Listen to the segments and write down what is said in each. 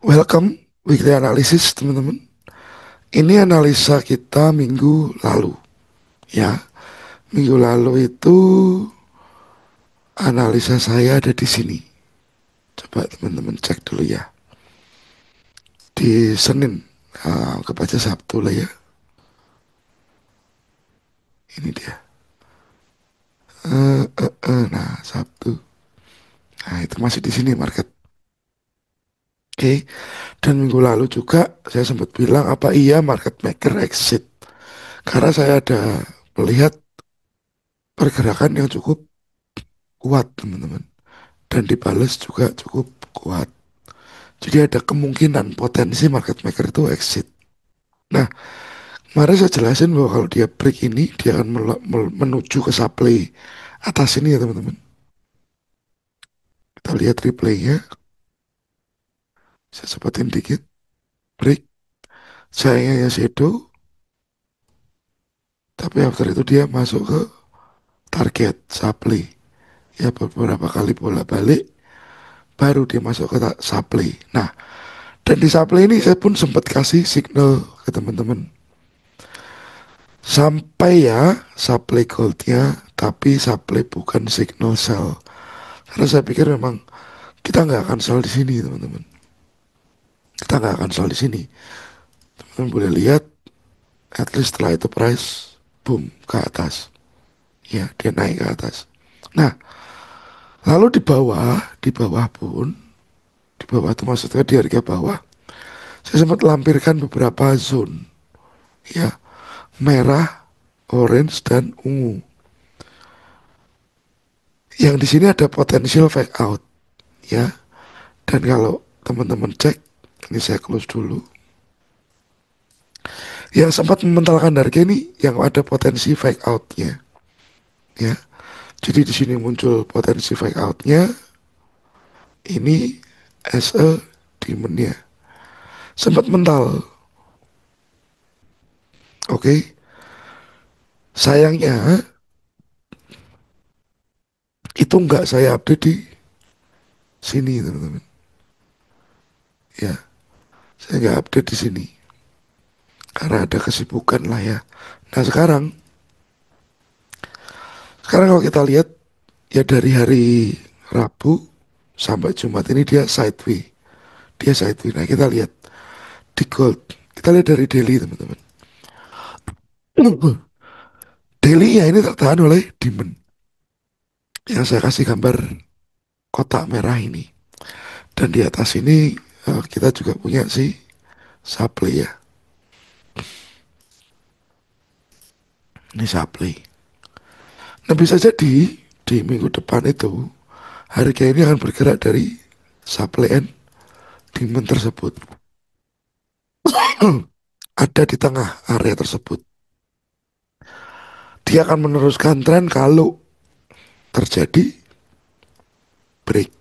Welcome weekly analysis teman-teman. Ini analisa kita minggu lalu ya. Minggu lalu itu analisa saya ada di sini. Coba teman-teman cek dulu ya. Di Senin, anggap aja Sabtu lah ya. Ini dia. Nah Sabtu. Nah itu masih di sini market. Oke. Dan minggu lalu juga saya sempat bilang apa iya market maker exit. Karena saya ada melihat pergerakan yang cukup kuat teman-teman. Dan dibalas juga cukup kuat. Jadi ada kemungkinan potensi market maker itu exit. Nah, kemarin saya jelasin bahwa kalau dia break ini, dia akan menuju ke supply atas ini ya teman-teman. Kita lihat replaynya, saya sebutin dikit. Break, sayangnya shadow, tapi after itu dia masuk ke target supply. Ya beberapa kali bola balik, baru dia masuk ke supply. Nah, dan di supply ini saya pun sempat kasih signal ke teman-teman. Sampai ya supply goldnya, tapi supply bukan signal sell. Karena saya pikir memang kita nggak akan sell di sini, teman-teman. Kita nggak akan sell di sini. Teman boleh lihat, at least setelah itu price boom ke atas. Ya, dia naik ke atas. Nah, lalu di bawah pun, di bawah itu maksudnya di harga bawah, saya sempat lampirkan beberapa zone, ya, merah, orange, dan ungu. Yang di sini ada potensial fake out, ya. Dan kalau teman-teman cek, ini saya close dulu. Yang sempat mementalkan harga ini yang ada potensi fake outnya, ya. Jadi di sini muncul potensi fake outnya, ini as a demon-nya. Sempat mental, oke. Sayangnya itu nggak saya update di sini, teman-teman. Ya, saya nggak update di sini karena ada kesibukan lah ya. Nah sekarang kalau kita lihat ya dari hari Rabu sampai Jumat ini dia sideway. Dia sideway. Nah kita lihat di gold. Kita lihat dari daily teman-teman. Daily ya ini tertahan oleh demon. Yang saya kasih gambar kotak merah ini. Dan di atas ini kita juga punya si supply ya. Ini supply. Nah bisa jadi di minggu depan itu harga ini akan bergerak dari supply and demand tersebut. Ada di tengah area tersebut. Dia akan meneruskan tren kalau terjadi break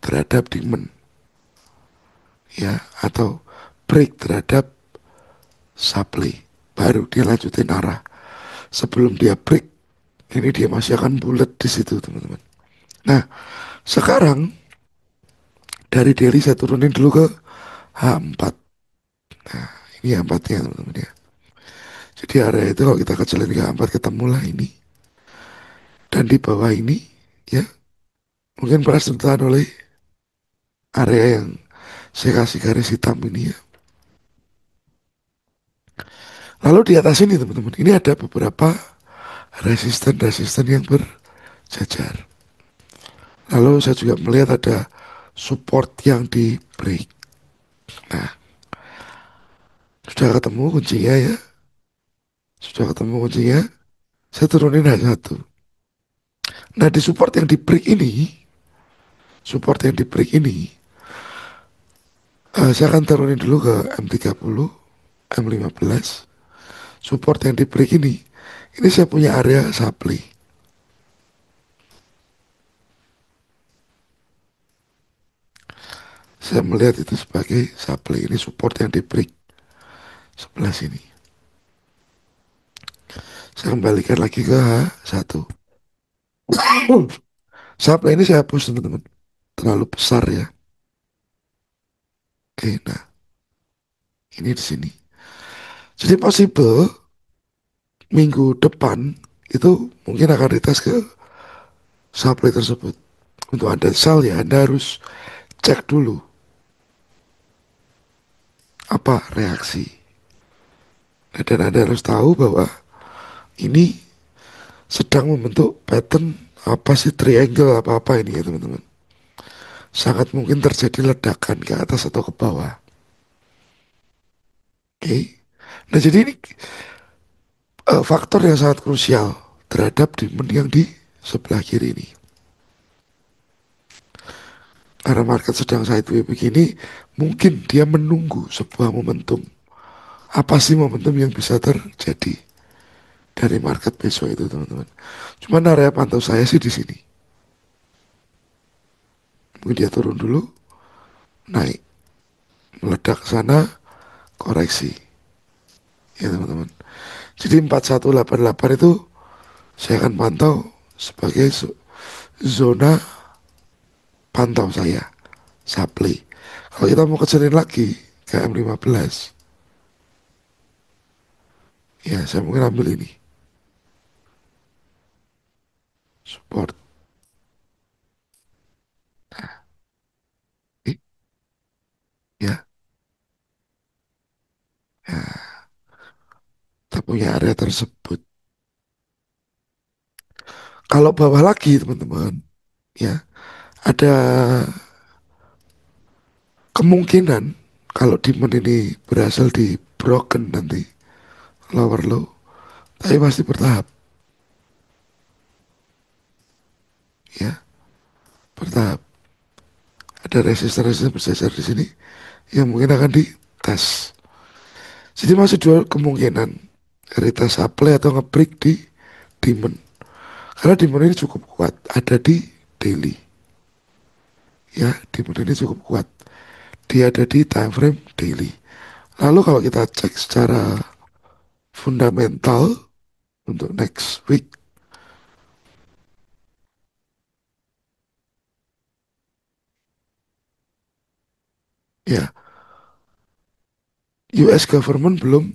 terhadap demand ya atau break terhadap supply baru dia lanjutin arah. Sebelum dia break ini dia masih akan bulat di situ teman-teman. Nah sekarang dari daily saya turunin dulu ke H4. Nah ini H4 nya teman-teman ya. Jadi area itu kalau kita kecilin ke H4 ketemulah ini. Dan di bawah ini ya mungkin pernah sentuhan oleh area yang saya kasih garis hitam ini ya. Lalu di atas ini teman-teman, ini ada beberapa resisten-resisten yang berjajar. Lalu saya juga melihat ada support yang di break. Nah, sudah ketemu kuncinya ya. Sudah ketemu kuncinya. Saya turunin H1. Nah, di support yang di break ini, support yang di break ini, saya akan turunin dulu ke M30, M15. Support yang di break ini saya punya area supply. Saya melihat itu sebagai supply. Ini support yang di break sebelah sini. Saya kembalikan lagi ke H1. Supply ini saya hapus teman-teman. Terlalu besar ya. Oke, nah ini di sini. Jadi possible minggu depan itu mungkin akan dites ke supply tersebut. Untuk Anda sell ya Anda harus cek dulu apa reaksi. Nah, dan Anda harus tahu bahwa ini sedang membentuk pattern apa sih triangle apa-apa ini ya teman-teman. Sangat mungkin terjadi ledakan ke atas atau ke bawah. Oke. Nah jadi ini faktor yang sangat krusial terhadap demand yang di sebelah kiri ini. Karena market sedang sideways begini, mungkin dia menunggu sebuah momentum. Apa sih momentum yang bisa terjadi dari market besok itu teman-teman? Cuman area pantau saya sih di sini. Mungkin dia turun dulu, naik, meledak ke sana, koreksi. Ya teman-teman. Jadi 4188 itu saya akan pantau sebagai zona pantau saya, supply. Kalau kita mau kecilin lagi ke M15, ya saya mungkin ambil ini, support. Eh, ya, ya, kita punya area tersebut. Kalau bawah lagi teman-teman, ya ada kemungkinan kalau demand ini berhasil di broken nanti lower low, tapi pasti bertahap, ya bertahap. Ada resisten-resisten bergeser di sini yang mungkin akan dites. Jadi masih dua kemungkinan retest supply atau nge-break di demand. Karena demand ini cukup kuat, ada di daily. Ya, demand ini cukup kuat. Dia ada di time frame daily. Lalu kalau kita cek secara fundamental untuk next week, ya US government belum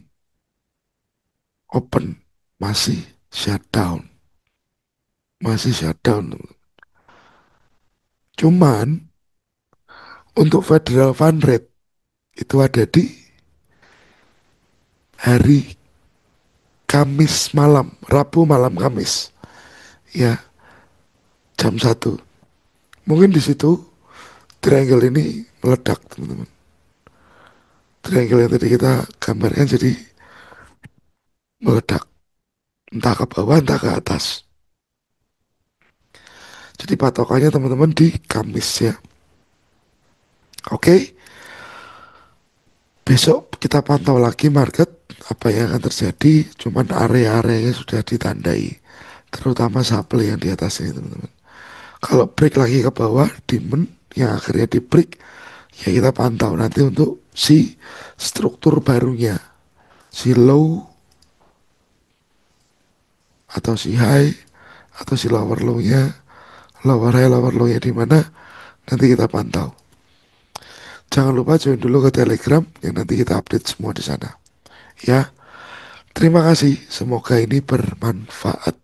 open, masih shutdown, masih shutdown. Cuman untuk federal fund rate itu ada di hari Kamis malam, Rabu malam Kamis, ya jam 1. Mungkin di situ triangle ini meledak, teman-teman. Triangle yang tadi kita gambarkan jadi meledak, entah ke bawah, entah ke atas. Jadi patokannya teman-teman di Kamis ya. Oke, besok kita pantau lagi market apa yang akan terjadi. Cuman area-areanya sudah ditandai, terutama supply yang di atas ini teman-teman. Kalau break lagi ke bawah, demand yang akhirnya di break, ya kita pantau nanti untuk si struktur barunya, si low atau si high atau si lower low-nya, lower high lower low-nya di mana nanti kita pantau. Jangan lupa join dulu ke Telegram yang nanti kita update semua di sana. Ya, terima kasih. Semoga ini bermanfaat.